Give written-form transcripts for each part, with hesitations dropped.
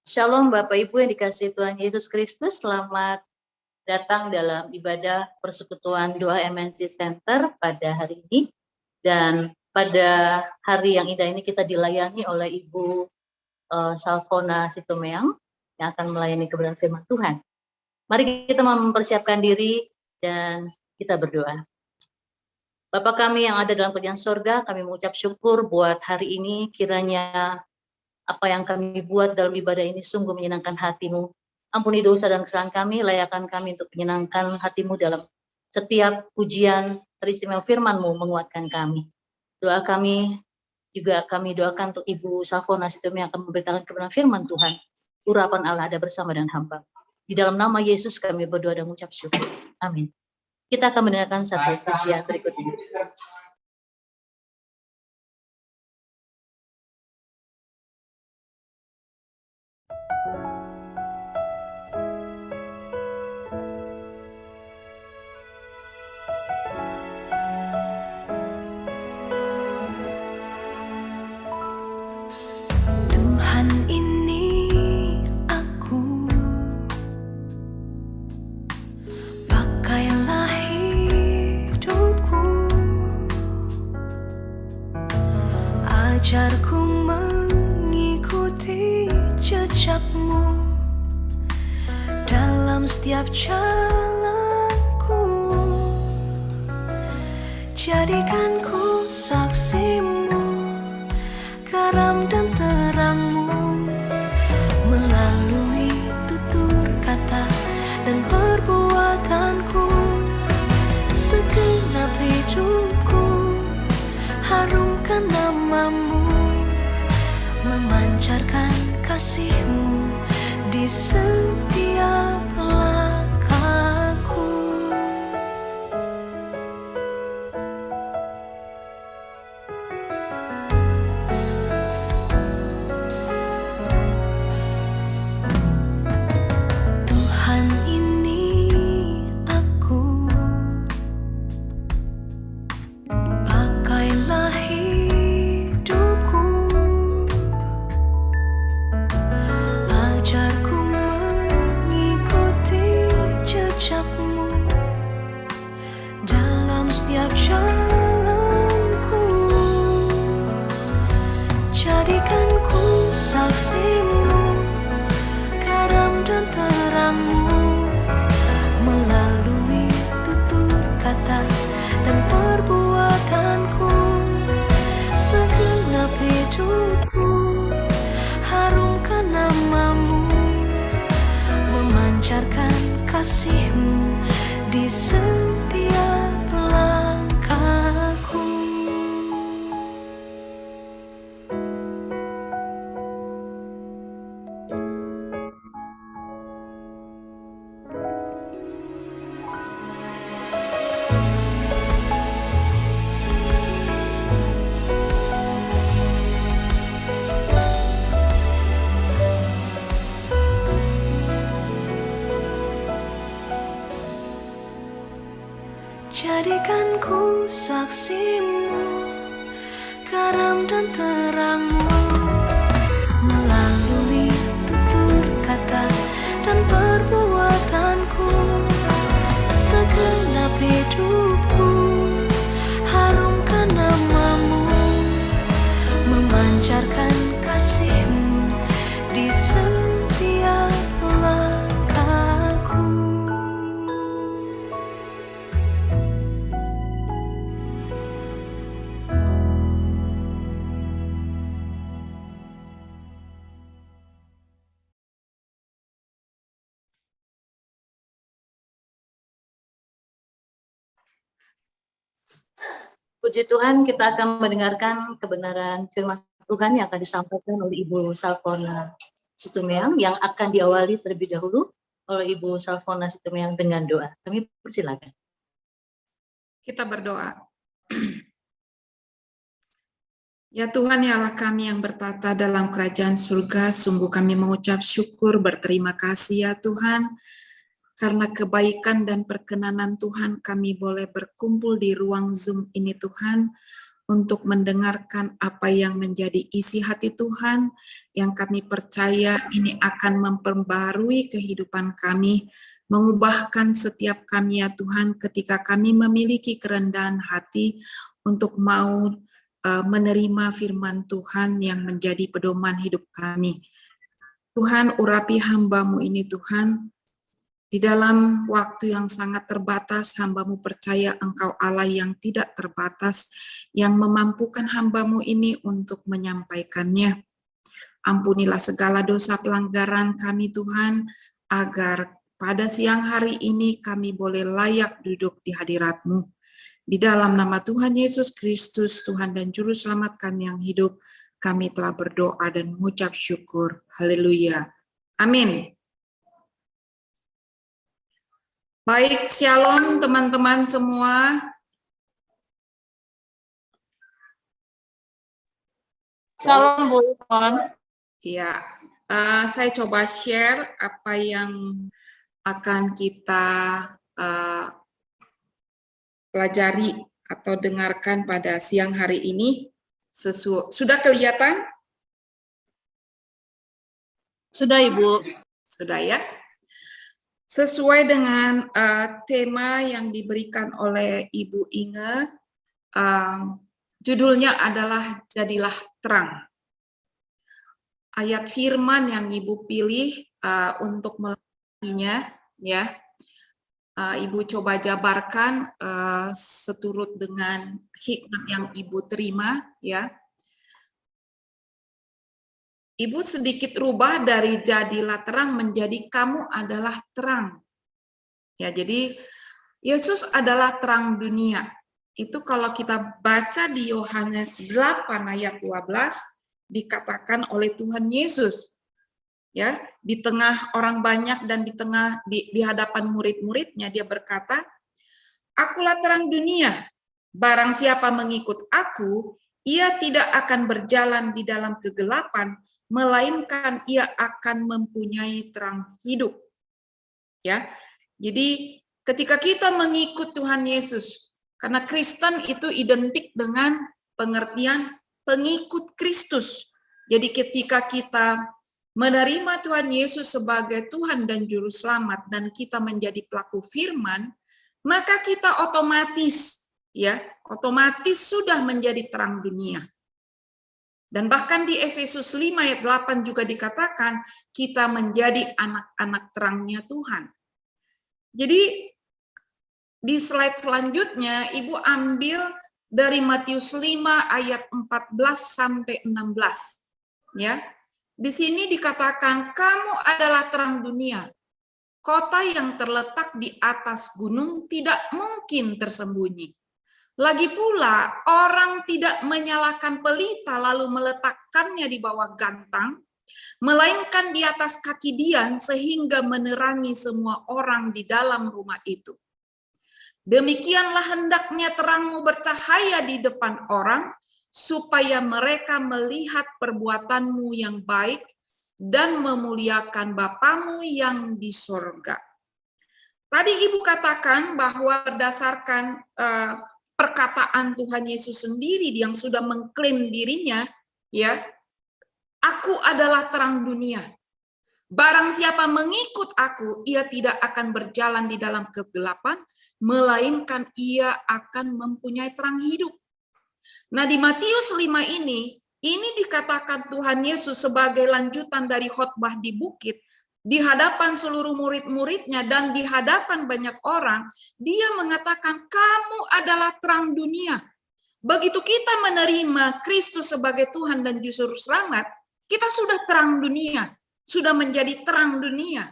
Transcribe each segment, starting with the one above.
Shalom Bapak Ibu yang dikasihi Tuhan Yesus Kristus, selamat datang dalam ibadah persekutuan doa MNC Center pada hari ini. Dan pada hari yang indah ini kita dilayani oleh Ibu Salfona Situmeang yang akan melayani kebenaran firman Tuhan. Mari kita mempersiapkan diri dan kita berdoa. Bapa kami yang ada dalam kerajaan sorga, kami mengucap syukur buat hari ini, kiranya apa yang kami buat dalam ibadah ini sungguh menyenangkan hati-Mu. Ampuni dosa dan kesalahan kami, layakkan kami untuk menyenangkan hati-Mu dalam setiap pujian teristimewa firman-Mu menguatkan kami. Doa kami juga kami doakan untuk Ibu Salfona Situmeang yang akan memberitakan kebenaran firman Tuhan. Urapan Allah ada bersama dengan hamba. Di dalam nama Yesus kami berdoa dan mengucap syukur. Amin. Kita akan mendengarkan satu pujian berikut ini. Tuhan, ini aku, pakailah hidupku, ajarku mengikuti jejak-Mu dalam setiap jalanku. Jadikanku saksi-Mu, garam dan terang-Mu, melalui tutur kata dan perbuatanku. Segenap hidupku harumkan nama-Mu, memancarkan kasih-Mu di setiap langkahku. Tuhan, ini aku, pakailah hidupku, ajarku mengikuti jejak-Mu dalam setiap jalanku. Jadikanku saksi-Mu, garam dan terang-Mu, melalui tutur kata dan perbuatanku. Segenap hidupku harumkan nama-Mu, memancarkan kasih-Mu di setiap langkahku. Jadikanku saksi-Mu, garam dan terang-Mu, melalui tutur kata dan perbuatanku. Segenap hidupku harumkan nama-Mu, memancarkan kasih-Mu di setiap langkahku. Puji Tuhan, kita akan mendengarkan kebenaran firman Tuhan yang akan disampaikan oleh Ibu Salfona Situmeang yang akan diawali terlebih dahulu oleh Ibu Salfona Situmeang dengan doa. Kami persilakan. Kita berdoa. Ya Tuhan, ya Allah kami yang bertata dalam kerajaan surga, sungguh kami mengucap syukur, berterima kasih ya Tuhan, karena kebaikan dan perkenanan Tuhan kami boleh berkumpul di ruang Zoom ini Tuhan, untuk mendengarkan apa yang menjadi isi hati Tuhan, yang kami percaya ini akan memperbarui kehidupan kami, mengubahkan setiap kami ya Tuhan, ketika kami memiliki kerendahan hati untuk mau menerima firman Tuhan yang menjadi pedoman hidup kami. Tuhan, urapi hamba-Mu ini Tuhan, di dalam waktu yang sangat terbatas, hamba-Mu percaya Engkau Allah yang tidak terbatas, yang memampukan hamba-Mu ini untuk menyampaikannya. Ampunilah segala dosa pelanggaran kami Tuhan, agar pada siang hari ini kami boleh layak duduk di hadirat-Mu. Di dalam nama Tuhan Yesus Kristus, Tuhan dan Juru Selamat kami yang hidup, kami telah berdoa dan mengucap syukur. Haleluya. Amin. Baik, shalom teman-teman semua. Salam Bu Ipon. Ya, saya coba share apa yang akan kita pelajari atau dengarkan pada siang hari ini. Sudah kelihatan? Sudah Ibu. Sudah ya? Sesuai dengan tema yang diberikan oleh Ibu Inge, judulnya adalah Jadilah Terang. Ayat firman yang Ibu pilih untuk melengkapinya, ya, Ibu coba jabarkan seturut dengan hikmat yang Ibu terima, ya. Ibu sedikit rubah dari jadilah terang menjadi kamu adalah terang. Ya, jadi Yesus adalah terang dunia. Itu kalau kita baca di Yohanes 8 ayat 12 dikatakan oleh Tuhan Yesus. Ya, di tengah orang banyak dan di hadapan murid-muridnya dia berkata, "Akulah terang dunia. Barang siapa mengikut aku, ia tidak akan berjalan di dalam kegelapan, melainkan ia akan mempunyai terang hidup." Ya. Jadi ketika kita mengikut Tuhan Yesus, karena Kristen itu identik dengan pengertian pengikut Kristus. Jadi ketika kita menerima Tuhan Yesus sebagai Tuhan dan Juru Selamat dan kita menjadi pelaku firman, maka kita otomatis sudah menjadi terang dunia. Dan bahkan di Efesus 5 ayat 8 juga dikatakan kita menjadi anak-anak terangnya Tuhan. Jadi di slide selanjutnya Ibu ambil dari Matius 5 ayat 14 sampai 16. Ya. Di sini dikatakan kamu adalah terang dunia. Kota yang terletak di atas gunung tidak mungkin tersembunyi. Lagi pula orang tidak menyalakan pelita lalu meletakkannya di bawah gantang, melainkan di atas kaki dian sehingga menerangi semua orang di dalam rumah itu. Demikianlah hendaknya terangmu bercahaya di depan orang, supaya mereka melihat perbuatanmu yang baik dan memuliakan Bapamu yang di sorga. Tadi Ibu katakan bahwa berdasarkan perkataan Tuhan Yesus sendiri yang sudah mengklaim dirinya, ya, aku adalah terang dunia. Barang siapa mengikut aku, ia tidak akan berjalan di dalam kegelapan, melainkan ia akan mempunyai terang hidup. Nah, di Matius 5 ini dikatakan Tuhan Yesus sebagai lanjutan dari khotbah di bukit, di hadapan seluruh murid-muridnya dan di hadapan banyak orang, dia mengatakan kamu adalah terang dunia. Begitu kita menerima Kristus sebagai Tuhan dan Juru Selamat, kita sudah terang dunia, sudah menjadi terang dunia.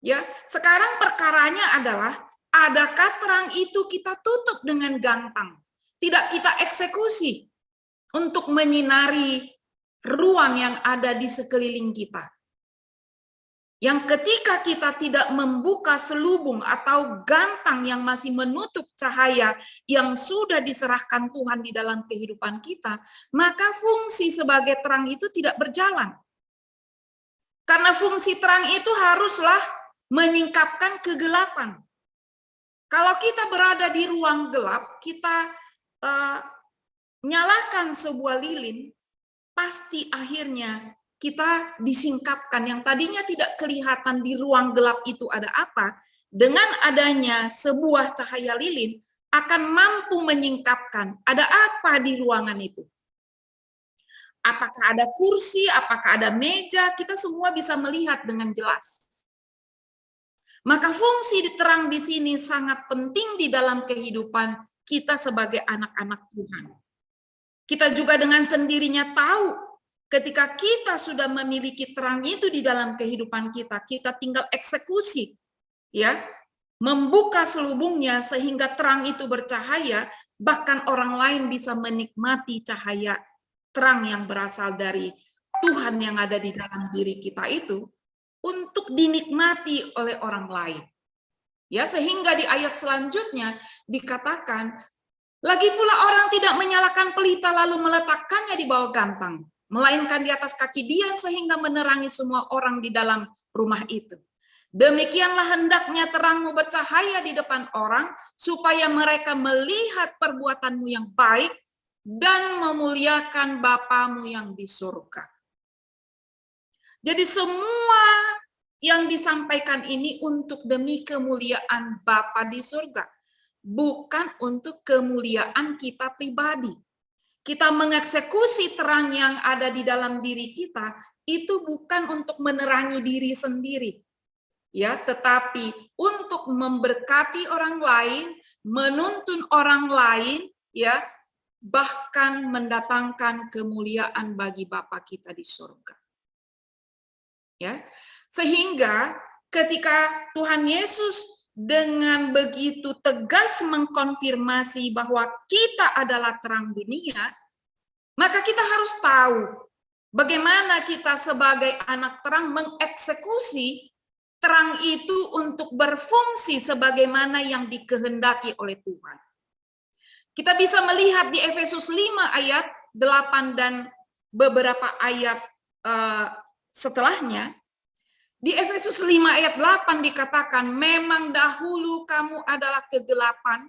Ya, sekarang perkaranya adalah adakah terang itu kita tutup dengan gantang? Tidak kita eksekusi untuk menyinari ruang yang ada di sekeliling kita. Yang ketika kita tidak membuka selubung atau gantang yang masih menutup cahaya yang sudah diserahkan Tuhan di dalam kehidupan kita, maka fungsi sebagai terang itu tidak berjalan. Karena fungsi terang itu haruslah menyingkapkan kegelapan. Kalau kita berada di ruang gelap, kita nyalakan sebuah lilin, pasti akhirnya kita disingkapkan. Yang tadinya tidak kelihatan di ruang gelap itu ada apa, dengan adanya sebuah cahaya lilin akan mampu menyingkapkan ada apa di ruangan itu. Apakah ada kursi, apakah ada meja, kita semua bisa melihat dengan jelas. Maka fungsi terang di sini sangat penting di dalam kehidupan kita sebagai anak-anak Tuhan. Kita juga dengan sendirinya tahu ketika kita sudah memiliki terang itu di dalam kehidupan kita, kita tinggal eksekusi, ya, membuka selubungnya sehingga terang itu bercahaya, bahkan orang lain bisa menikmati cahaya terang yang berasal dari Tuhan yang ada di dalam diri kita itu untuk dinikmati oleh orang lain. Ya, sehingga di ayat selanjutnya dikatakan, lagi pula orang tidak menyalakan pelita lalu meletakkannya di bawah gantang, melainkan di atas kaki Dian sehingga menerangi semua orang di dalam rumah itu. Demikianlah hendaknya terangmu bercahaya di depan orang, supaya mereka melihat perbuatanmu yang baik dan memuliakan Bapamu yang di surga. Jadi semua yang disampaikan ini untuk demi kemuliaan Bapa di surga, bukan untuk kemuliaan kita pribadi. Kita mengeksekusi terang yang ada di dalam diri kita, itu bukan untuk menerangi diri sendiri, ya, tetapi untuk memberkati orang lain, menuntun orang lain, ya, bahkan mendatangkan kemuliaan bagi Bapa kita di surga. Ya, sehingga ketika Tuhan Yesus dengan begitu tegas mengkonfirmasi bahwa kita adalah terang dunia, maka kita harus tahu bagaimana kita sebagai anak terang mengeksekusi terang itu untuk berfungsi sebagaimana yang dikehendaki oleh Tuhan. Kita bisa melihat di Efesus 5 ayat 8 dan beberapa ayat setelahnya. Di Efesus 5 ayat 8 dikatakan, memang dahulu kamu adalah kegelapan,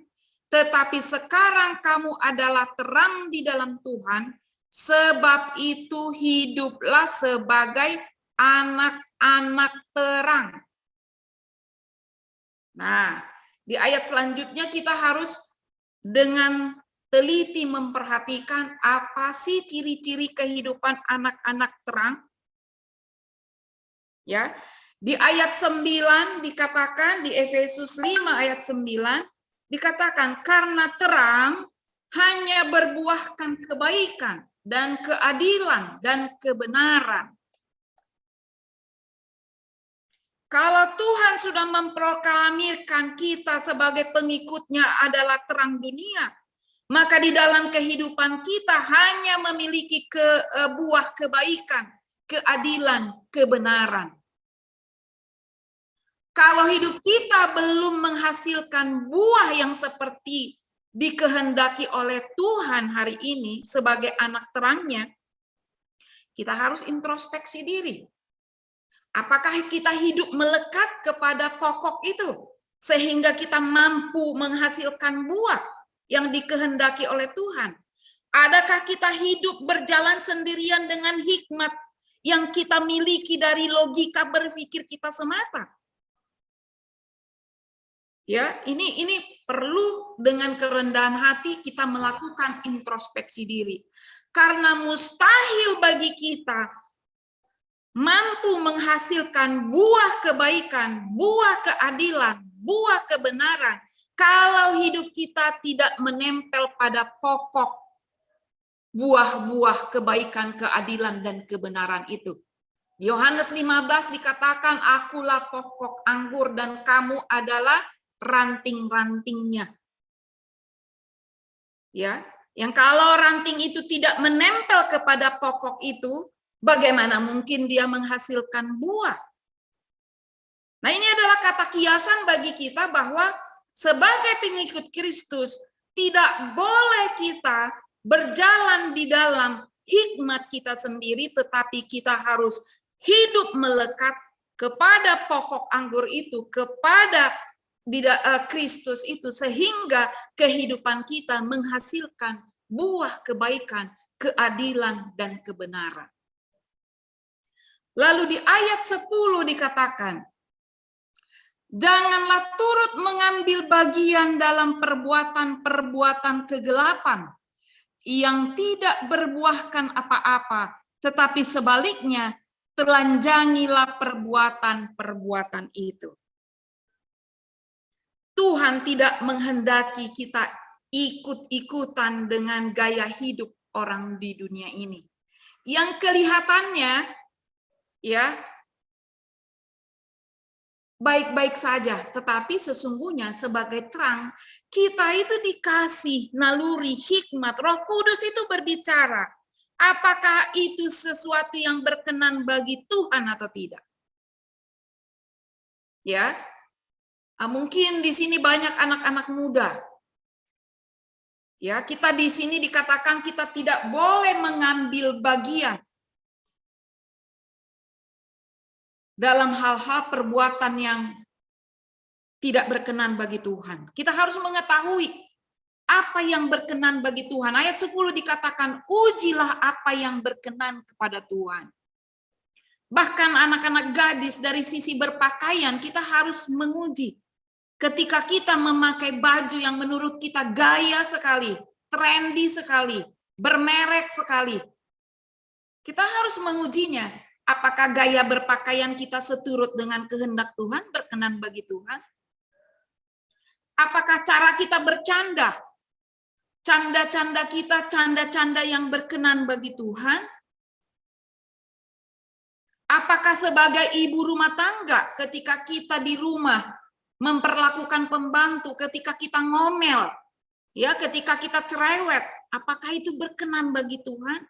tetapi sekarang kamu adalah terang di dalam Tuhan, sebab itu hiduplah sebagai anak-anak terang. Nah, di ayat selanjutnya kita harus dengan teliti memperhatikan apa sih ciri-ciri kehidupan anak-anak terang. Ya, di ayat 9 dikatakan, di Efesus 5 ayat 9 dikatakan, karena terang hanya berbuahkan kebaikan dan keadilan dan kebenaran. Kalau Tuhan sudah memproklamirkan kita sebagai pengikutnya adalah terang dunia, maka di dalam kehidupan kita hanya memiliki buah kebaikan, keadilan, kebenaran. Kalau hidup kita belum menghasilkan buah yang seperti dikehendaki oleh Tuhan hari ini sebagai anak terangnya, kita harus introspeksi diri. Apakah kita hidup melekat kepada pokok itu sehingga kita mampu menghasilkan buah yang dikehendaki oleh Tuhan? Adakah kita hidup berjalan sendirian dengan hikmat yang kita miliki dari logika berpikir kita semata? Ya, ini perlu dengan kerendahan hati kita melakukan introspeksi diri. Karena mustahil bagi kita mampu menghasilkan buah kebaikan, buah keadilan, buah kebenaran kalau hidup kita tidak menempel pada pokok buah-buah kebaikan, keadilan, dan kebenaran itu. Yohanes 15 dikatakan, akulah pokok anggur dan kamu adalah ranting-rantingnya. Ya, yang kalau ranting itu tidak menempel kepada pokok itu, bagaimana mungkin dia menghasilkan buah? Nah, ini adalah kata kiasan bagi kita bahwa sebagai pengikut Kristus tidak boleh kita berjalan di dalam hikmat kita sendiri, tetapi kita harus hidup melekat kepada pokok anggur itu, kepada Kristus itu, sehingga kehidupan kita menghasilkan buah kebaikan, keadilan, dan kebenaran. Lalu di ayat 10 dikatakan, janganlah turut mengambil bagian dalam perbuatan-perbuatan kegelapan yang tidak berbuahkan apa-apa, tetapi sebaliknya telanjangilah perbuatan-perbuatan itu. Tuhan tidak menghendaki kita ikut-ikutan dengan gaya hidup orang di dunia ini. Yang kelihatannya ya baik-baik saja, tetapi sesungguhnya sebagai terang, kita itu dikasih naluri, hikmat, Roh Kudus itu berbicara. Apakah itu sesuatu yang berkenan bagi Tuhan atau tidak? Ya, mungkin di sini banyak anak-anak muda. Ya, kita di sini dikatakan kita tidak boleh mengambil bagian dalam hal-hal perbuatan yang tidak berkenan bagi Tuhan. Kita harus mengetahui apa yang berkenan bagi Tuhan. Ayat 10 dikatakan, ujilah apa yang berkenan kepada Tuhan. Bahkan anak-anak gadis dari sisi berpakaian, kita harus menguji. Ketika kita memakai baju yang menurut kita gaya sekali, trendy sekali, bermerek sekali, kita harus mengujinya. Apakah gaya berpakaian kita seturut dengan kehendak Tuhan, berkenan bagi Tuhan? Apakah cara kita bercanda, canda-canda kita, canda-canda yang berkenan bagi Tuhan? Apakah sebagai ibu rumah tangga ketika kita di rumah memperlakukan pembantu, ketika kita ngomel, ya, ketika kita cerewet, apakah itu berkenan bagi Tuhan?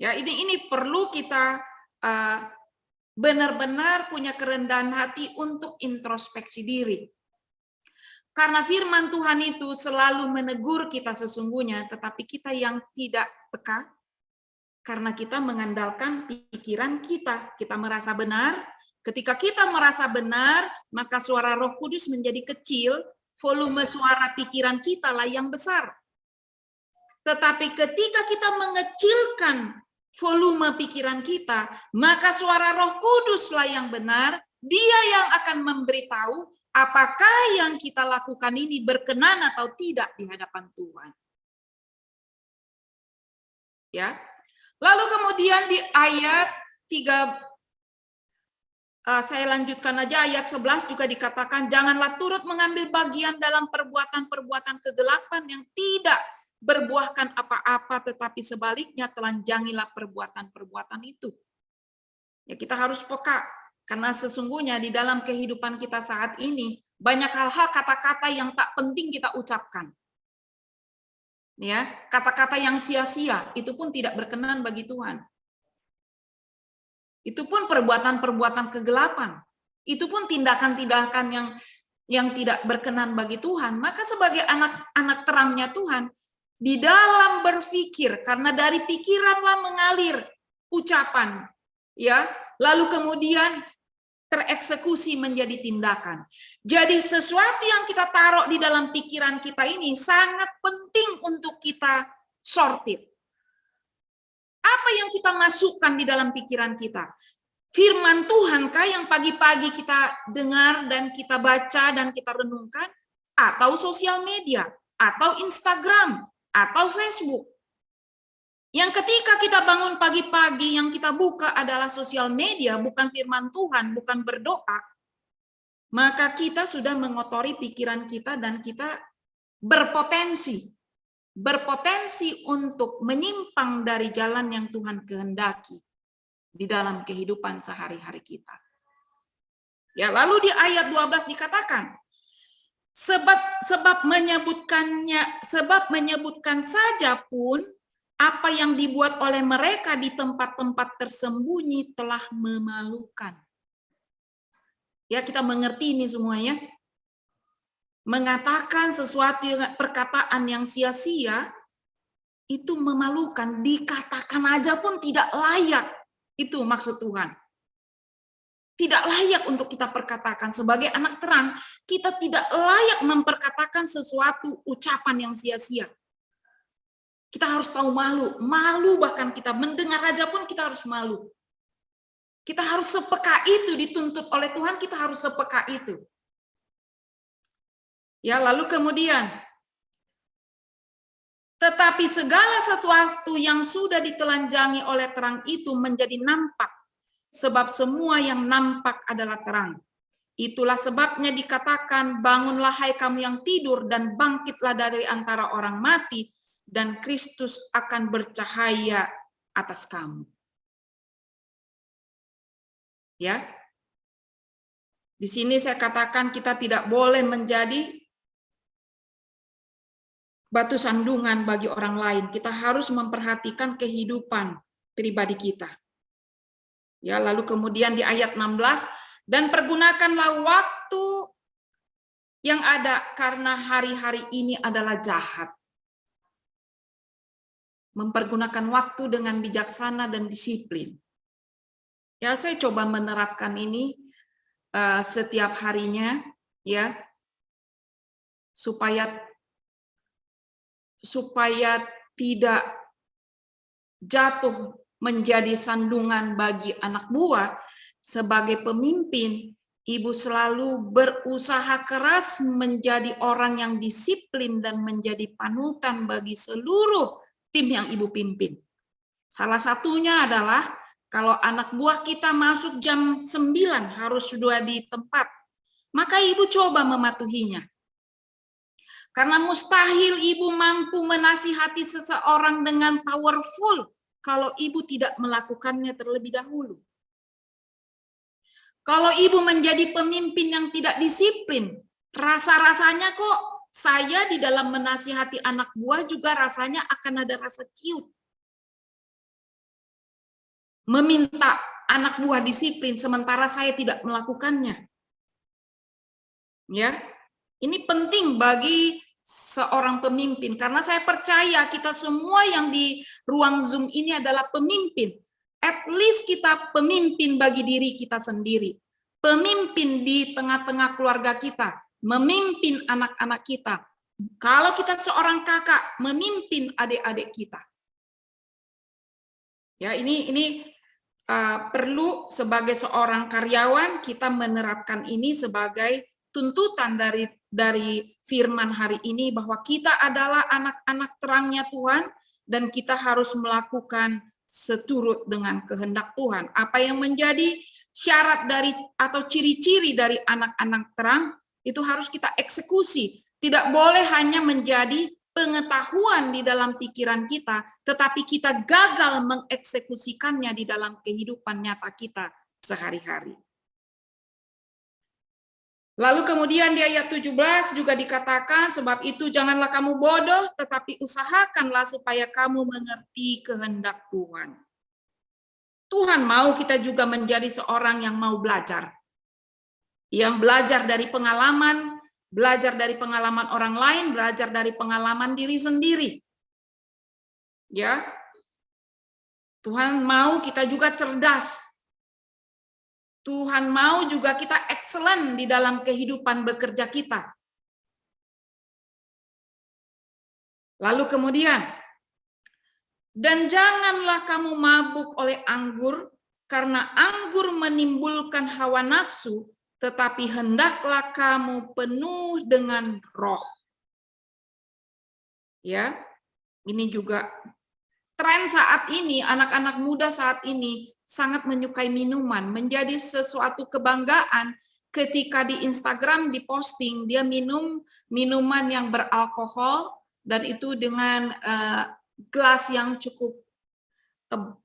Ya, ini perlu kita benar-benar punya kerendahan hati untuk introspeksi diri. Karena firman Tuhan itu selalu menegur kita sesungguhnya, tetapi kita yang tidak peka, karena kita mengandalkan pikiran kita. Kita merasa benar. Ketika kita merasa benar, maka suara Roh Kudus menjadi kecil, volume suara pikiran kita lah yang besar. Tetapi ketika kita mengecilkan volume pikiran kita, maka suara Roh Kudus lah yang benar. Dia yang akan memberitahu apakah yang kita lakukan ini berkenan atau tidak di hadapan Tuhan. Ya. Lalu kemudian di ayat 3, saya lanjutkan aja, ayat 11 juga dikatakan, janganlah turut mengambil bagian dalam perbuatan-perbuatan kegelapan yang tidak berbuahkan apa-apa, tetapi sebaliknya telanjangilah perbuatan-perbuatan itu. Ya, kita harus peka, karena sesungguhnya di dalam kehidupan kita saat ini, banyak hal-hal kata-kata yang tak penting kita ucapkan. Ya, kata-kata yang sia-sia itu pun tidak berkenan bagi Tuhan. Itu pun perbuatan-perbuatan kegelapan. Itu pun tindakan-tindakan yang tidak berkenan bagi Tuhan. Maka sebagai anak-anak terangnya Tuhan, di dalam berpikir, karena dari pikiranlah mengalir ucapan, ya, lalu kemudian tereksekusi menjadi tindakan. Jadi sesuatu yang kita taruh di dalam pikiran kita ini sangat penting untuk kita sortir. Apa yang kita masukkan di dalam pikiran kita? Firman Tuhankah yang pagi-pagi kita dengar dan kita baca dan kita renungkan? Atau sosial media? Atau Instagram? Atau Facebook? Yang ketika kita bangun pagi-pagi yang kita buka adalah sosial media, bukan firman Tuhan, bukan berdoa, maka kita sudah mengotori pikiran kita dan kita berpotensi untuk menyimpang dari jalan yang Tuhan kehendaki di dalam kehidupan sehari-hari kita. Ya, lalu di ayat 12 dikatakan, sebab menyebutkan saja pun apa yang dibuat oleh mereka di tempat-tempat tersembunyi telah memalukan. Ya, kita mengerti ini semuanya. Mengatakan sesuatu, perkataan yang sia-sia, itu memalukan. Dikatakan aja pun tidak layak. Itu maksud Tuhan. tidak layak untuk kita perkatakan. Sebagai anak terang, kita tidak layak memperkatakan sesuatu ucapan yang sia-sia. Kita harus tahu malu. Malu bahkan kita mendengar raja pun kita harus malu. Kita harus sepeka itu, dituntut oleh Tuhan, kita harus sepeka itu. Ya, lalu kemudian, tetapi segala sesuatu yang sudah ditelanjangi oleh terang itu menjadi nampak, sebab semua yang nampak adalah terang. Itulah sebabnya dikatakan, bangunlah hai kamu yang tidur dan bangkitlah dari antara orang mati, dan Kristus akan bercahaya atas kamu. Ya, di sini saya katakan kita tidak boleh menjadi batu sandungan bagi orang lain. Kita harus memperhatikan kehidupan pribadi kita. Ya, lalu kemudian di ayat 16, dan pergunakanlah waktu yang ada karena hari-hari ini adalah jahat. Mempergunakan waktu dengan bijaksana dan disiplin. Ya, saya coba menerapkan ini setiap harinya, ya, supaya tidak jatuh menjadi sandungan bagi anak buah. Sebagai pemimpin, ibu selalu berusaha keras menjadi orang yang disiplin dan menjadi panutan bagi seluruh tim yang ibu pimpin. Salah satunya adalah kalau anak buah kita masuk jam 9 harus sudah di tempat, maka ibu coba mematuhinya. Karena mustahil ibu mampu menasihati seseorang dengan powerful kalau ibu tidak melakukannya terlebih dahulu. Kalau ibu menjadi pemimpin yang tidak disiplin, rasa-rasanya kok saya di dalam menasihati anak buah juga rasanya akan ada rasa ciut. Meminta anak buah disiplin sementara saya tidak melakukannya. Ya, ini penting bagi seorang pemimpin karena saya percaya kita semua yang di ruang Zoom ini adalah pemimpin. At least kita pemimpin bagi diri kita sendiri, pemimpin di tengah-tengah keluarga kita, memimpin anak-anak kita. Kalau kita seorang kakak, memimpin adik-adik kita. Ya, ini perlu sebagai seorang karyawan kita menerapkan ini sebagai tuntutan dari firman hari ini bahwa kita adalah anak-anak terangnya Tuhan dan kita harus melakukan seturut dengan kehendak Tuhan. Apa yang menjadi syarat dari atau ciri-ciri dari anak-anak terang itu harus kita eksekusi. Tidak boleh hanya menjadi pengetahuan di dalam pikiran kita, tetapi kita gagal mengeksekusikannya di dalam kehidupan nyata kita sehari-hari. Lalu kemudian di ayat 17 juga dikatakan, sebab itu janganlah kamu bodoh, tetapi usahakanlah supaya kamu mengerti kehendak Tuhan. Tuhan mau kita juga menjadi seorang yang mau belajar. Yang belajar dari pengalaman, belajar dari pengalaman orang lain, belajar dari pengalaman diri sendiri. Ya. Tuhan mau kita juga cerdas. Tuhan mau juga kita excellent di dalam kehidupan bekerja kita. Lalu kemudian, dan janganlah kamu mabuk oleh anggur, karena anggur menimbulkan hawa nafsu, tetapi hendaklah kamu penuh dengan roh. Ya, ini juga tren saat ini, anak-anak muda saat ini sangat menyukai minuman, menjadi sesuatu kebanggaan ketika di Instagram diposting dia minum minuman yang beralkohol dan itu dengan gelas yang cukup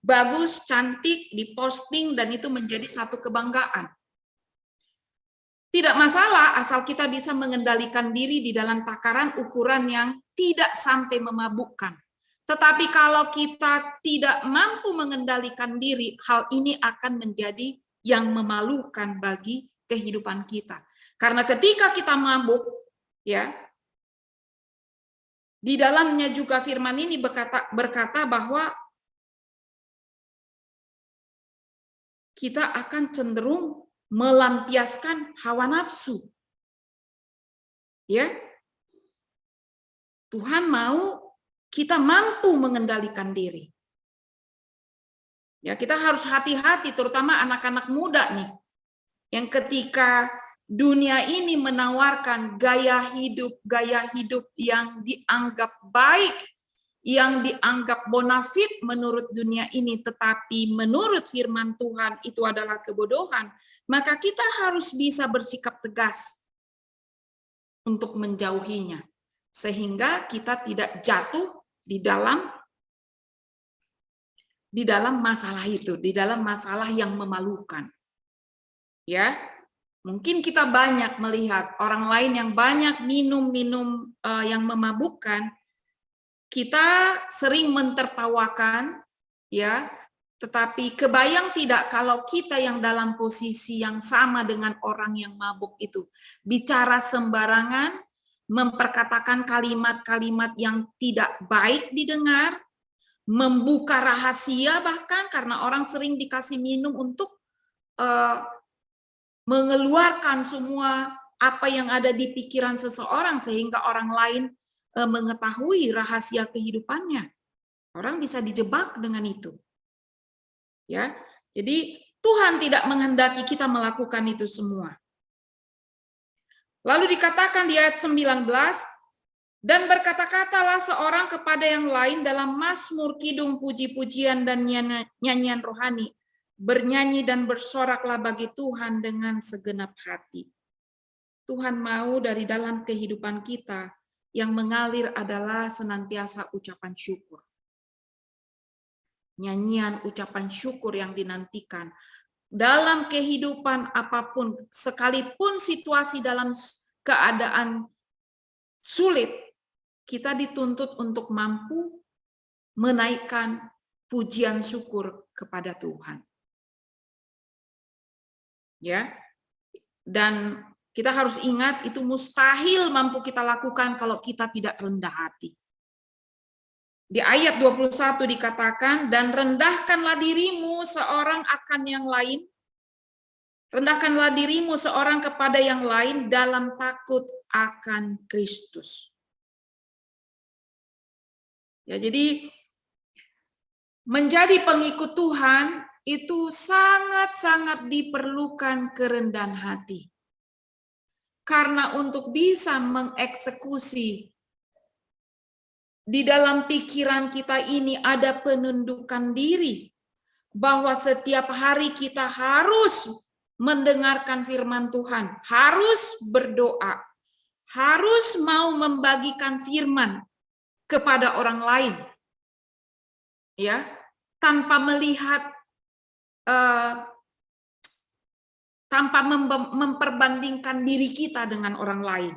bagus, cantik, diposting dan itu menjadi satu kebanggaan. Tidak masalah asal kita bisa mengendalikan diri di dalam takaran ukuran yang tidak sampai memabukkan. Tetapi kalau kita tidak mampu mengendalikan diri, hal ini akan menjadi yang memalukan bagi kehidupan kita. Karena ketika kita mabuk, ya, di dalamnya juga firman ini berkata bahwa kita akan cenderung melampiaskan hawa nafsu. Ya. Tuhan mau kita mampu mengendalikan diri. Ya, kita harus hati-hati, terutama anak-anak muda nih, yang ketika dunia ini menawarkan gaya hidup yang dianggap baik, yang dianggap bonafit menurut dunia ini, tetapi menurut firman Tuhan itu adalah kebodohan, maka kita harus bisa bersikap tegas untuk menjauhinya, sehingga kita tidak jatuh di dalam masalah itu, di dalam masalah yang memalukan. Ya, mungkin kita banyak melihat orang lain yang banyak minum yang memabukkan, kita sering mentertawakan, ya, tetapi kebayang tidak kalau kita yang dalam posisi yang sama dengan orang yang mabuk itu, bicara sembarangan, memperkatakan kalimat-kalimat yang tidak baik didengar, membuka rahasia, bahkan karena orang sering dikasih minum untuk mengeluarkan semua apa yang ada di pikiran seseorang sehingga orang lain mengetahui rahasia kehidupannya. Orang bisa dijebak dengan itu. Ya. Jadi Tuhan tidak menghendaki kita melakukan itu semua. Lalu dikatakan di ayat 19, dan berkata-katalah seorang kepada yang lain dalam mazmur, kidung, puji-pujian, dan nyanyian rohani. Bernyanyi dan bersoraklah bagi Tuhan dengan segenap hati. Tuhan mau dari dalam kehidupan kita yang mengalir adalah senantiasa ucapan syukur. Nyanyian ucapan syukur yang dinantikan. Dalam kehidupan apapun, sekalipun situasi dalam keadaan sulit, kita dituntut untuk mampu menaikkan pujian syukur kepada Tuhan. Ya. Dan kita harus ingat itu mustahil mampu kita lakukan kalau kita tidak rendah hati. Di ayat 21 dikatakan, dan rendahkanlah dirimu seorang akan yang lain, rendahkanlah dirimu seorang kepada yang lain dalam takut akan Kristus. Ya, jadi menjadi pengikut Tuhan itu sangat-sangat diperlukan kerendahan hati. Karena untuk bisa mengeksekusi di dalam pikiran kita ini ada penundukan diri, bahwa setiap hari kita harus mendengarkan firman Tuhan, harus berdoa, harus mau membagikan firman kepada orang lain, ya, tanpa melihat, tanpa memperbandingkan diri kita dengan orang lain,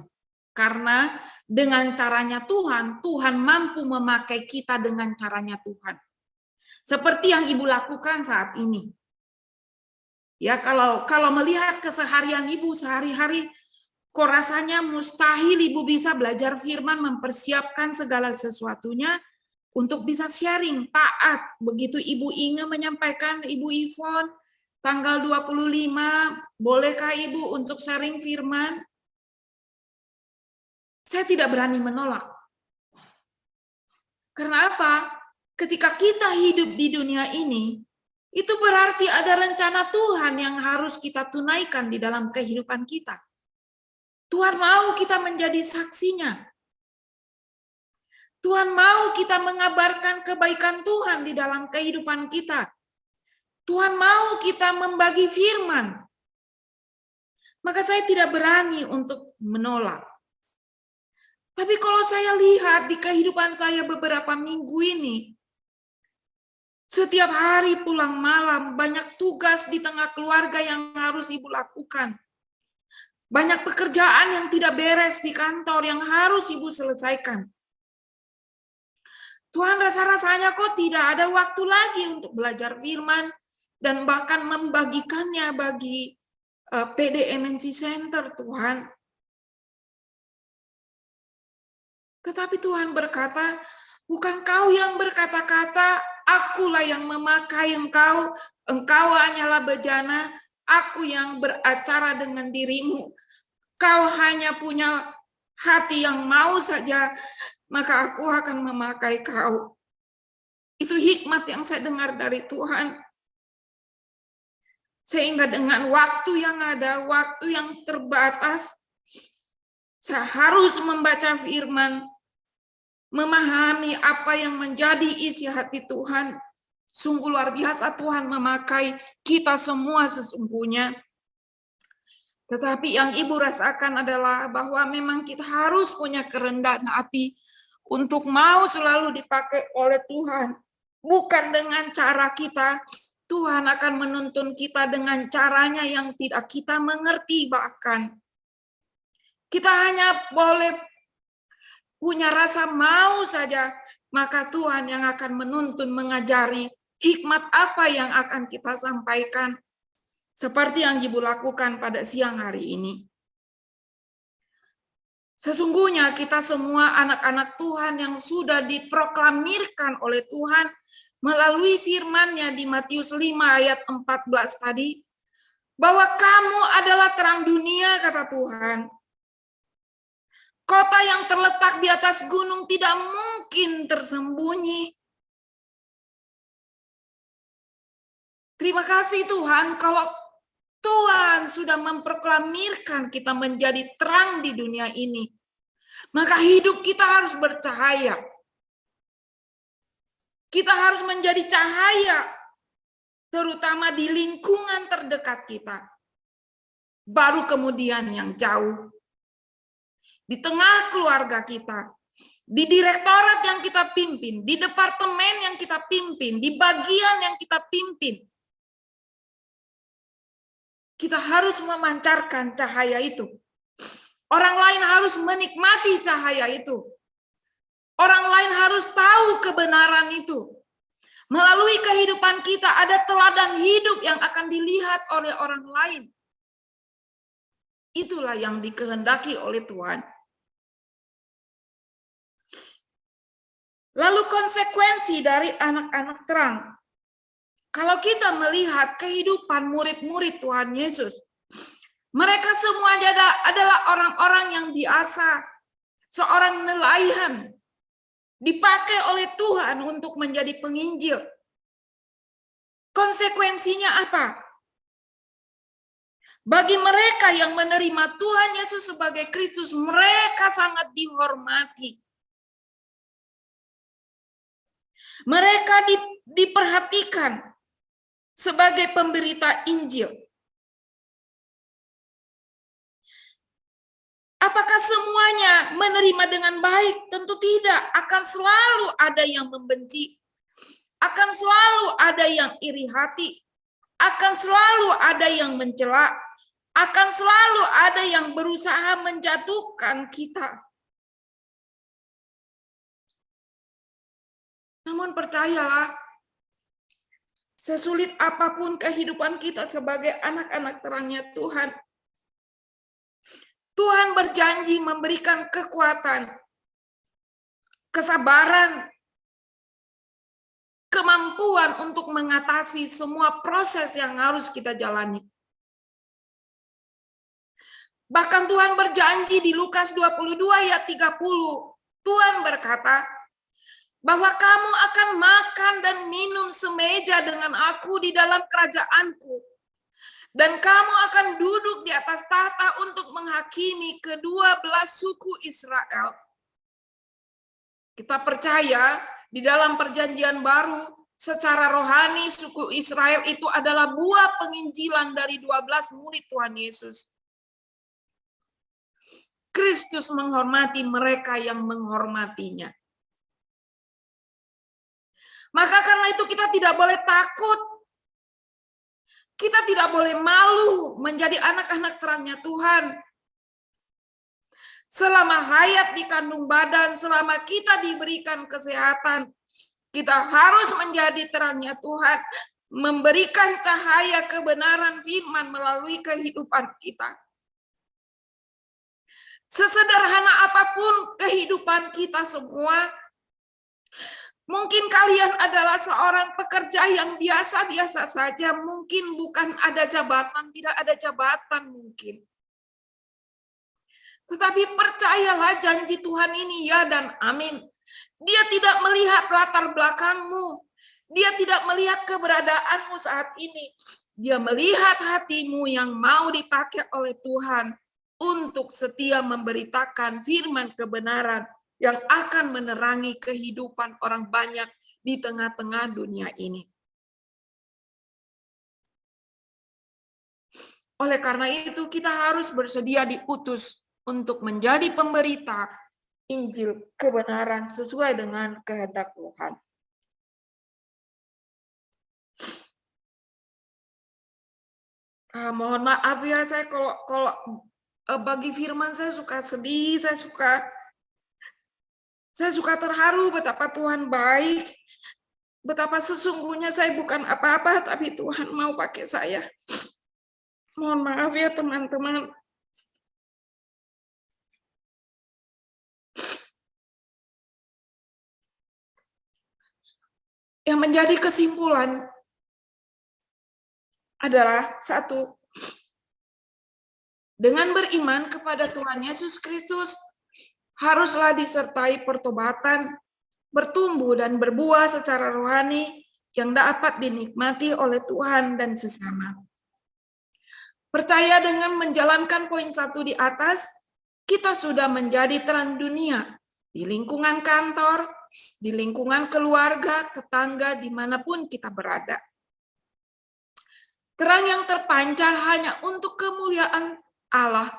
karena dengan caranya Tuhan, Tuhan mampu memakai kita dengan caranya Tuhan, seperti yang Ibu lakukan saat ini. Ya, kalau melihat keseharian Ibu sehari-hari, kok rasanya mustahil Ibu bisa belajar firman, mempersiapkan segala sesuatunya untuk bisa sharing, taat. Begitu Ibu Inge menyampaikan, Ibu Ivon, tanggal 25, bolehkah Ibu untuk sharing firman? Saya tidak berani menolak. Karena apa? Ketika kita hidup di dunia ini, itu berarti ada rencana Tuhan yang harus kita tunaikan di dalam kehidupan kita. Tuhan mau kita menjadi saksinya. Tuhan mau kita mengabarkan kebaikan Tuhan di dalam kehidupan kita. Tuhan mau kita membagi firman. Maka saya tidak berani untuk menolak. Tapi kalau saya lihat di kehidupan saya beberapa minggu ini, setiap hari pulang malam, banyak tugas di tengah keluarga yang harus Ibu lakukan. Banyak pekerjaan yang tidak beres di kantor yang harus Ibu selesaikan. Tuhan rasa-rasanya kok tidak ada waktu lagi untuk belajar firman dan bahkan membagikannya bagi PDMNC Center, Tuhan. Tetapi Tuhan berkata, bukan kau yang berkata-kata, akulah yang memakai engkau, engkau hanyalah bejana, aku yang beracara dengan dirimu. Kau hanya punya hati yang mau saja, maka aku akan memakai kau. Itu hikmat yang saya dengar dari Tuhan. Sehingga dengan waktu yang ada, waktu yang terbatas, saya harus membaca firman, memahami apa yang menjadi isi hati Tuhan. Sungguh luar biasa Tuhan memakai kita semua sesungguhnya. Tetapi yang Ibu rasakan adalah bahwa memang kita harus punya kerendahan hati untuk mau selalu dipakai oleh Tuhan. Bukan dengan cara kita, Tuhan akan menuntun kita dengan caranya yang tidak kita mengerti bahkan. Kita hanya boleh punya rasa mau saja, maka Tuhan yang akan menuntun, mengajari hikmat apa yang akan kita sampaikan. Seperti yang Ibu lakukan pada siang hari ini. Sesungguhnya kita semua anak-anak Tuhan yang sudah diproklamirkan oleh Tuhan melalui firman-Nya di Matius 5 ayat 14 tadi, bahwa kamu adalah terang dunia, kata Tuhan. Kota yang terletak di atas gunung tidak mungkin tersembunyi. Terima kasih Tuhan, kalau Tuhan sudah memproklamirkan kita menjadi terang di dunia ini, maka hidup kita harus bercahaya. Kita harus menjadi cahaya, terutama di lingkungan terdekat kita. Baru kemudian yang jauh. Di tengah keluarga kita, di direktorat yang kita pimpin, di departemen yang kita pimpin, di bagian yang kita pimpin. Kita harus memancarkan cahaya itu. Orang lain harus menikmati cahaya itu. Orang lain harus tahu kebenaran itu. Melalui kehidupan kita ada teladan hidup yang akan dilihat oleh orang lain. Itulah yang dikehendaki oleh Tuhan. Lalu konsekuensi dari anak-anak terang. Kalau kita melihat kehidupan murid-murid Tuhan Yesus, mereka semua adalah orang-orang yang biasa, seorang nelayan, dipakai oleh Tuhan untuk menjadi penginjil. Konsekuensinya apa? Bagi mereka yang menerima Tuhan Yesus sebagai Kristus, mereka sangat dihormati. Mereka diperhatikan sebagai pemberita Injil. Apakah semuanya menerima dengan baik? Tentu tidak. Akan selalu ada yang membenci. Akan selalu ada yang iri hati. Akan selalu ada yang mencela. Akan selalu ada yang berusaha menjatuhkan kita. Namun percayalah, sesulit apapun kehidupan kita sebagai anak-anak terangnya Tuhan, Tuhan berjanji memberikan kekuatan, kesabaran, kemampuan untuk mengatasi semua proses yang harus kita jalani. Bahkan Tuhan berjanji di Lukas 22 ayat 30, Tuhan berkata, bahwa kamu akan makan dan minum semeja dengan aku di dalam kerajaanku. Dan kamu akan duduk di atas tahta untuk menghakimi ke-12 suku Israel. Kita percaya di dalam perjanjian baru, secara rohani suku Israel itu adalah buah penginjilan dari 12 murid Tuhan Yesus. Kristus menghormati mereka yang menghormatinya. Maka karena itu kita tidak boleh takut. Kita tidak boleh malu menjadi anak-anak terangnya Tuhan. Selama hayat di kandung badan, selama kita diberikan kesehatan, kita harus menjadi terangnya Tuhan, memberikan cahaya kebenaran firman melalui kehidupan kita. Sesederhana apapun kehidupan kita semua, Mungkin kalian adalah seorang pekerja yang biasa-biasa saja, mungkin bukan ada jabatan, tidak ada jabatan mungkin. Tetapi percayalah janji Tuhan ini ya dan amin. Dia tidak melihat latar belakangmu. Dia tidak melihat keberadaanmu saat ini. Dia melihat hatimu yang mau dipakai oleh Tuhan untuk setia memberitakan firman kebenaran yang akan menerangi kehidupan orang banyak di tengah-tengah dunia ini. Oleh karena itu, kita harus bersedia diutus untuk menjadi pemberita Injil kebenaran sesuai dengan kehendak Tuhan. Mohon maaf ya, saya kalau bagi firman saya suka sedih, saya suka terharu betapa Tuhan baik, betapa sesungguhnya saya bukan apa-apa, tapi Tuhan mau pakai saya. Mohon maaf ya teman-teman. Yang menjadi kesimpulan adalah satu, dengan beriman kepada Tuhan Yesus Kristus, haruslah disertai pertobatan, bertumbuh dan berbuah secara rohani yang dapat dinikmati oleh Tuhan dan sesama. Percaya dengan menjalankan poin 1 di atas, kita sudah menjadi terang dunia di lingkungan kantor, di lingkungan keluarga, tetangga, dimanapun kita berada. Terang yang terpancar hanya untuk kemuliaan Allah.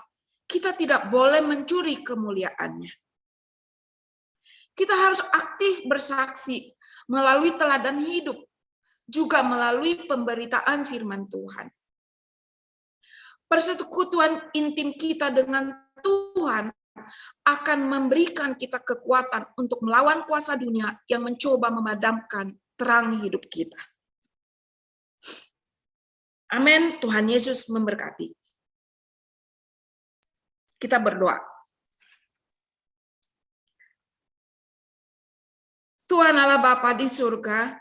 Kita tidak boleh mencuri kemuliaannya. Kita harus aktif bersaksi melalui teladan hidup, juga melalui pemberitaan firman Tuhan. Persekutuan intim kita dengan Tuhan akan memberikan kita kekuatan untuk melawan kuasa dunia yang mencoba memadamkan terang hidup kita. Amin. Tuhan Yesus memberkati. Kita berdoa. Tuhan Allah Bapa di surga,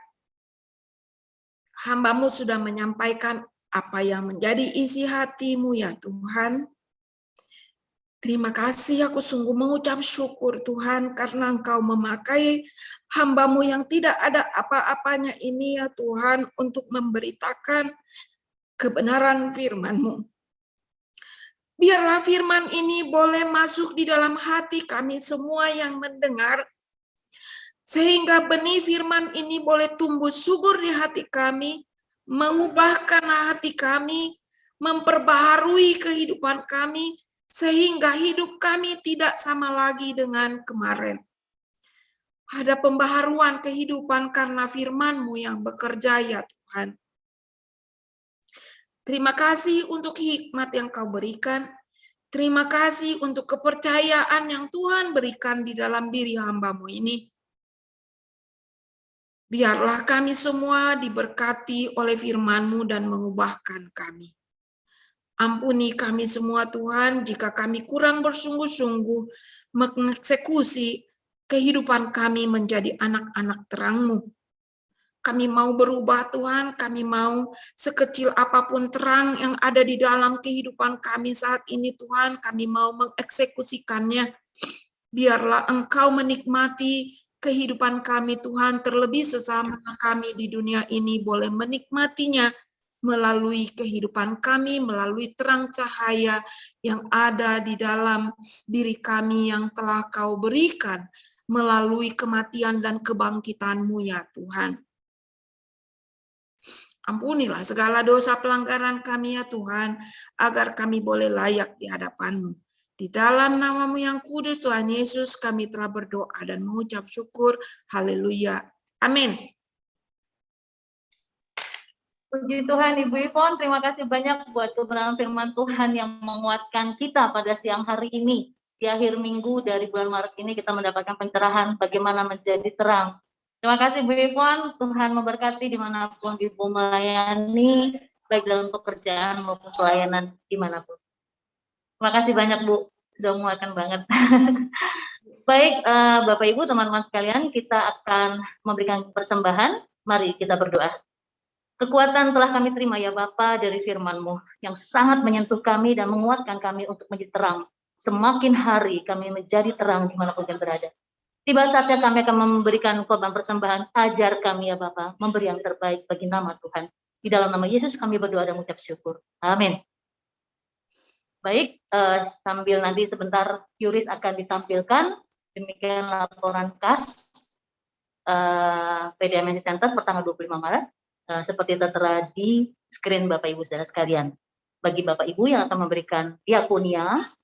hamba-Mu sudah menyampaikan apa yang menjadi isi hati-Mu ya Tuhan. Terima kasih, aku sungguh mengucap syukur Tuhan karena Engkau memakai hamba-Mu yang tidak ada apa-apanya ini ya Tuhan untuk memberitakan kebenaran firman-Mu. Biarlah firman ini boleh masuk di dalam hati kami semua yang mendengar, sehingga benih firman ini boleh tumbuh subur di hati kami, mengubahkan hati kami, memperbaharui kehidupan kami, sehingga hidup kami tidak sama lagi dengan kemarin. Ada pembaharuan kehidupan karena firman-Mu yang bekerja ya Tuhan. Terima kasih untuk hikmat yang Kau berikan. Terima kasih untuk kepercayaan yang Tuhan berikan di dalam diri hamba-Mu ini. Biarlah kami semua diberkati oleh firman-Mu dan mengubahkan kami. Ampuni kami semua Tuhan jika kami kurang bersungguh-sungguh mengeksekusi kehidupan kami menjadi anak-anak terang-Mu. Kami mau berubah Tuhan, kami mau sekecil apapun terang yang ada di dalam kehidupan kami saat ini Tuhan, kami mau mengeksekusikannya. Biarlah Engkau menikmati kehidupan kami Tuhan, terlebih sesama kami di dunia ini boleh menikmatinya melalui kehidupan kami, melalui terang cahaya yang ada di dalam diri kami yang telah Kau berikan melalui kematian dan kebangkitan-Mu ya Tuhan. Ampunilah segala dosa pelanggaran kami ya Tuhan, agar kami boleh layak di hadapan-Mu. Di dalam nama-Mu yang kudus Tuhan Yesus kami telah berdoa dan mengucap syukur. Haleluya. Amin. Puji Tuhan Ibu Ivon, terima kasih banyak buat kebenaran firman Tuhan yang menguatkan kita pada siang hari ini. Di akhir minggu dari bulan Maret ini kita mendapatkan pencerahan bagaimana menjadi terang. Terima kasih Bu Ivon, Tuhan memberkati dimanapun Ibu melayani, baik dalam pekerjaan maupun pelayanan dimanapun. Terima kasih banyak Bu, sudah menguatkan banget. Baik, Bapak Ibu, teman-teman sekalian, kita akan memberikan persembahan. Mari kita berdoa. Kekuatan telah kami terima ya Bapa dari firman-Mu yang sangat menyentuh kami dan menguatkan kami untuk menjadi terang. Semakin hari kami menjadi terang dimanapun kami berada. Tiba saatnya kami akan memberikan korban persembahan. Ajar kami ya Bapa, memberi yang terbaik bagi nama Tuhan. Di dalam nama Yesus kami berdoa dan mengucap syukur. Amin. Baik, sambil nanti sebentar QRIS akan ditampilkan. Demikian laporan kas PDMNC Center pertanggal 25 Maret seperti tertera di screen Bapak Ibu saudara sekalian. Bagi Bapak Ibu yang akan memberikan diakonia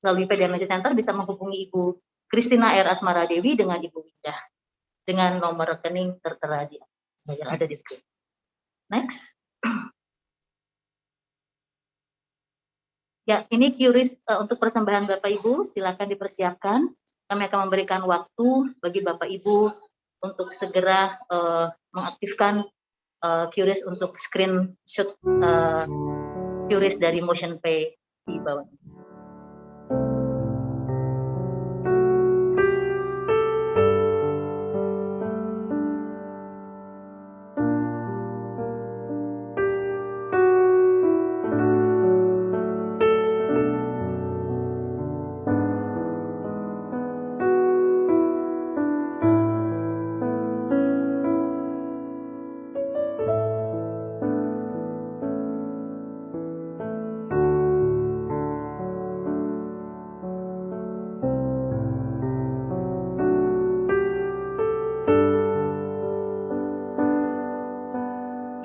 melalui PDMNC Center bisa menghubungi Ibu Christina R. Asmara Dewi dengan Ibu Windah dengan nomor rekening tertera yang ada di screen. Next. Ya, ini QRIS untuk persembahan Bapak Ibu, silakan dipersiapkan. Kami akan memberikan waktu bagi Bapak Ibu untuk segera mengaktifkan QRIS untuk screenshot QRIS dari Motion Pay di bawah.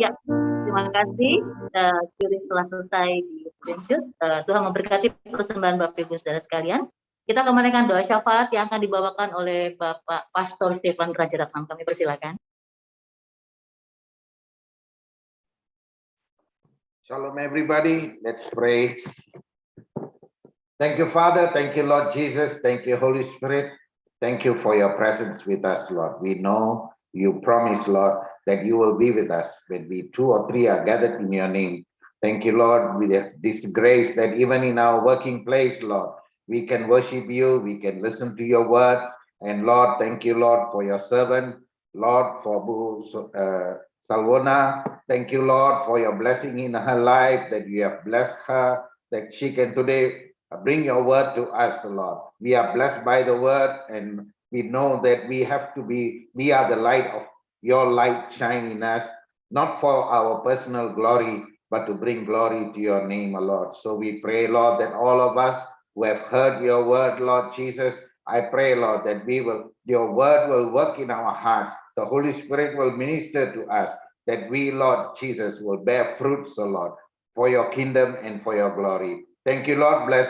Ya, terima kasih. QRIS telah selesai di screenshot. Tuhan memberkati persembahan Bapak Ibu saudara sekalian. Kita akan menaikkan doa syafaat yang akan dibawakan oleh Bapak Pastor Stefan Rajaratnam. Kami persilakan. Shalom everybody, let's pray. Thank you, Father. Thank you, Lord Jesus. Thank you, Holy Spirit. Thank you for your presence with us, Lord. We know you promise, Lord, that you will be with us when we 2 or 3 are gathered in your name. Thank you, Lord, with this grace that even in our working place, Lord, we can worship you, we can listen to your word. And Lord, thank you, Lord, for your servant, Lord, for Salvona. Thank you, Lord, for your blessing in her life, that you have blessed her, that she can today bring your word to us, Lord. We are blessed by the word, and we know that we are the light of your light shine in us, not for our personal glory, but to bring glory to your name, Lord. So we pray, Lord, that all of us who have heard your word, Lord Jesus, I pray, Lord, that your word will work in our hearts. The Holy Spirit will minister to us, that we, Lord Jesus, will bear fruits, O Lord, for your kingdom and for your glory. Thank you, Lord. Bless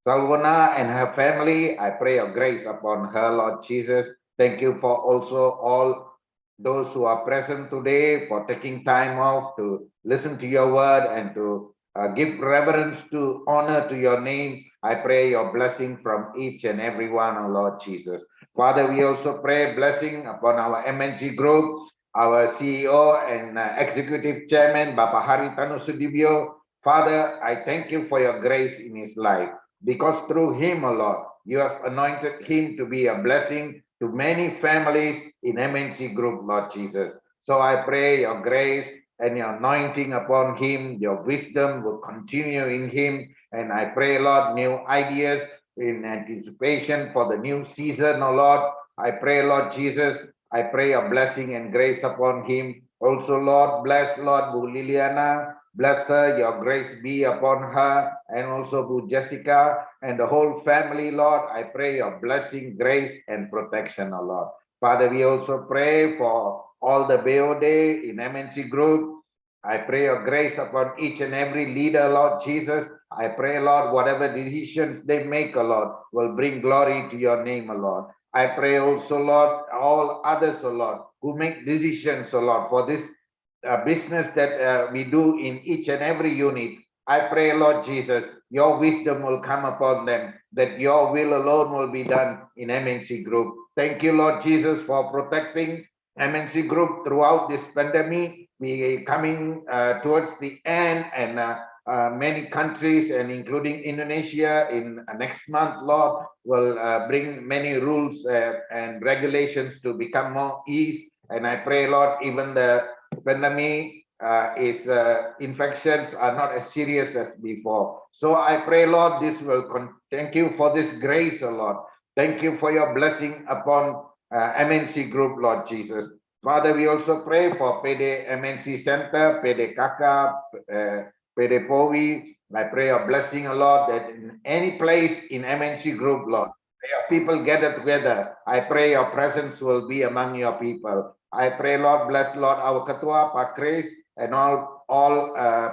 Salvona and her family. I pray your grace upon her, Lord Jesus. Thank you for also all those who are present today, for taking time off to listen to your word and to give reverence to honor to your name. I pray your blessing from each and every one, O Lord Jesus. Father, we also pray blessing upon our MNC group, our CEO and Executive Chairman, Bapak Haritanu Sudibyo. Father, I thank you for your grace in his life, because through him, O Lord, you have anointed him to be a blessing to many families in MNC Group, Lord Jesus. So I pray your grace and your anointing upon him, your wisdom will continue in him. And I pray, Lord, new ideas in anticipation for the new season, O Lord. I pray, Lord Jesus, I pray your blessing and grace upon him. Also, Lord, bless, Lord, Bu Liliana. Bless her, your grace be upon her, and also Bu Jessica and the whole family, Lord. I pray your blessing, grace, and protection, O Lord. Father, we also pray for all the BOD in MNC Group. I pray your grace upon each and every leader, Lord Jesus. I pray, Lord, whatever decisions they make, O Lord, will bring glory to your name, O Lord. I pray also, Lord, all others, O Lord, who make decisions, O Lord, for this business that we do in each and every unit. I pray, Lord Jesus, your wisdom will come upon them, that your will alone will be done in MNC Group. Thank you, Lord Jesus, for protecting MNC Group throughout this pandemic. We are coming towards the end, and many countries and including Indonesia in next month, Lord, will bring many rules and regulations to become more ease. And I pray, Lord, even the pandemic infections are not as serious as before. So I pray, Lord, this will thank you for this grace, Lord. Thank you for your blessing upon MNC Group, Lord Jesus. Father, we also pray for PD MNC Center, PD Kaka, PD Powi. I pray your blessing, Lord, that in any place in MNC Group, Lord, your people gather together. I pray your presence will be among your people. I pray, Lord, bless, Lord, our Ketua, Pak Chris, and all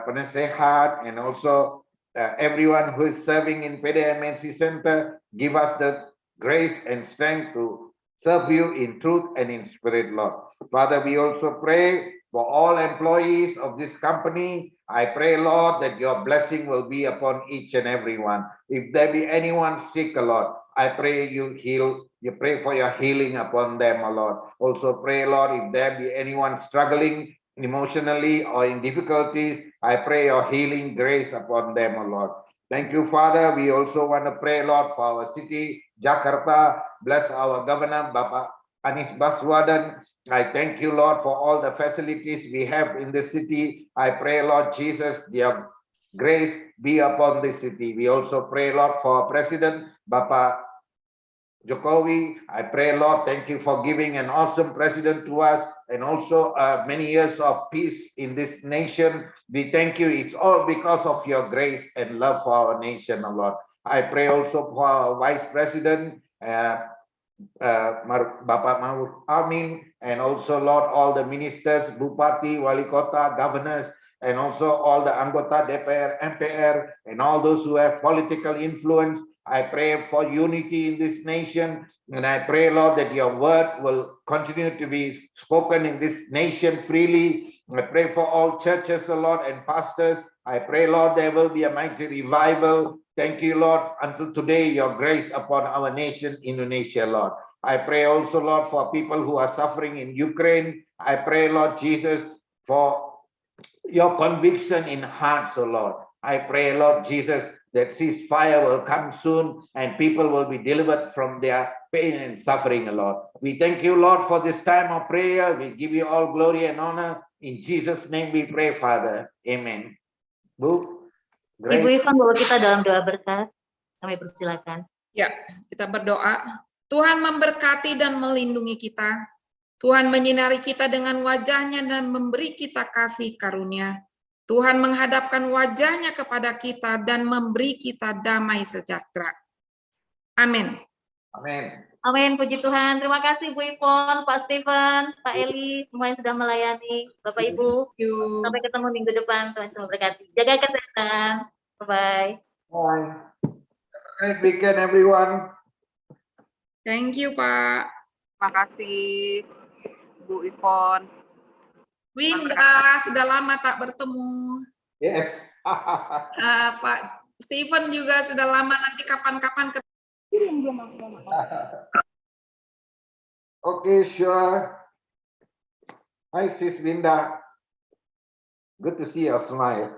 penasehat, and also everyone who is serving in PD MNC Center. Give us the grace and strength to serve you in truth and in spirit, Lord. Father, we also pray for all employees of this company. I pray, Lord, that your blessing will be upon each and every one. If there be anyone sick, Lord, I pray you heal. You pray for your healing upon them, Lord. Also pray, Lord, if there be anyone struggling emotionally or in difficulties, I pray your healing grace upon them, Lord. Thank you, Father. We also want to pray, Lord, for our city, Jakarta. Bless our governor, Bapak Anies Baswedan. I thank you, Lord, for all the facilities we have in the city. I pray, Lord Jesus, your grace be upon this city. We also pray, Lord, for our President, Bapak Jokowi. I pray, Lord, thank you for giving an awesome president to us and also many years of peace in this nation. We thank you. It's all because of your grace and love for our nation, Lord. I pray also for our Vice President, Bapak Mahfud Amin, and also, Lord, all the ministers, Bupati, Wali Kota, governors, and also all the anggota DPR, MPR, and all those who have political influence. I pray for unity in this nation, and I pray, Lord, that your word will continue to be spoken in this nation freely. I pray for all churches, Lord, and pastors. I pray, Lord, there will be a mighty revival. Thank you, Lord, until today, your grace upon our nation, Indonesia, Lord. I pray also, Lord, for people who are suffering in Ukraine. I pray, Lord Jesus, for your conviction in hearts, O Lord. I pray, Lord Jesus, that ceasefire will come soon and people will be delivered from their pain and suffering, O Lord. We thank you, Lord, for this time of prayer. We give you all glory and honor. In Jesus' name we pray, Father. Amen. Bu, Ibu Ivan bawa kita dalam doa berkat. Kami persilakan. Ya, kita berdoa. Tuhan memberkati dan melindungi kita. Tuhan menyinari kita dengan wajah-Nya dan memberi kita kasih karunia. Tuhan menghadapkan wajah-Nya kepada kita dan memberi kita damai sejahtera. Amin. Amin. Amin, puji Tuhan. Terima kasih Bu Ivon, Pak Stephen, Pak Eli, semua yang sudah melayani. Bapak Ibu, sampai ketemu minggu depan. Tuhan semua berkati. Jaga kesehatan. Bye-bye. Bye. Great weekend, everyone. Thank you, Pak. Terima kasih, Bu Ivon. Winda, sudah lama tak bertemu. Yes. Pak Stephen juga sudah lama, nanti kapan-kapan ketemu. Okay, sure. Hi, Sis Winda. Good to see your smile.